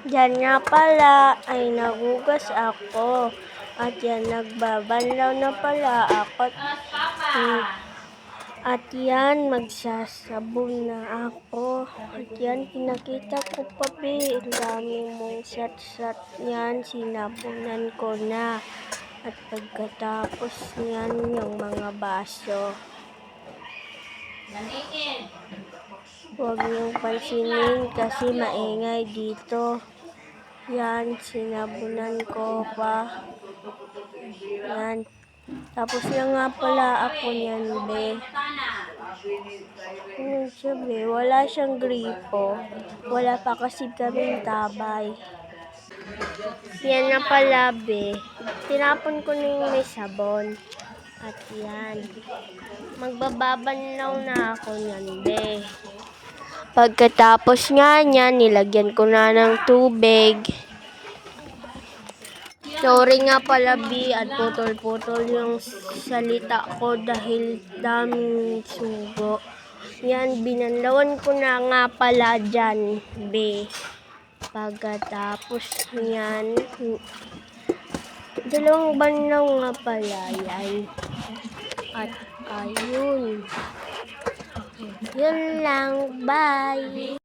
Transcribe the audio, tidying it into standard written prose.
Diyan nga pala ay nagugas ako. At yan, nagbabanlaw na pala ako. At yan, magsasabon na ako. At yan, pinakita ko pa ang dami mong sat-sat yan. Sinabunan ko na. At pagkatapos yan, yung mga baso. Huwag niyong pansinin kasi maingay dito. Yan, sinabunan ko pa. Yan. Tapos na nga pala ako niyan, be. Sabi, wala siyang gripo. Wala pa kasi kaming tabay. Yan na pala, be. Tinapon ko na yung may sabon. At yan. Magbababanlaw na ako niyan, be. Pagkatapos nga niyan, nilagyan ko na ng tubig. Sorry nga pala, B, at putol-putol yung salita ko dahil daming sugo. Yan, binanlawan ko na nga pala dyan, B. Pagkatapos yan, dalawang banlaw nga pala yan. At ayun. Yun lang, bye!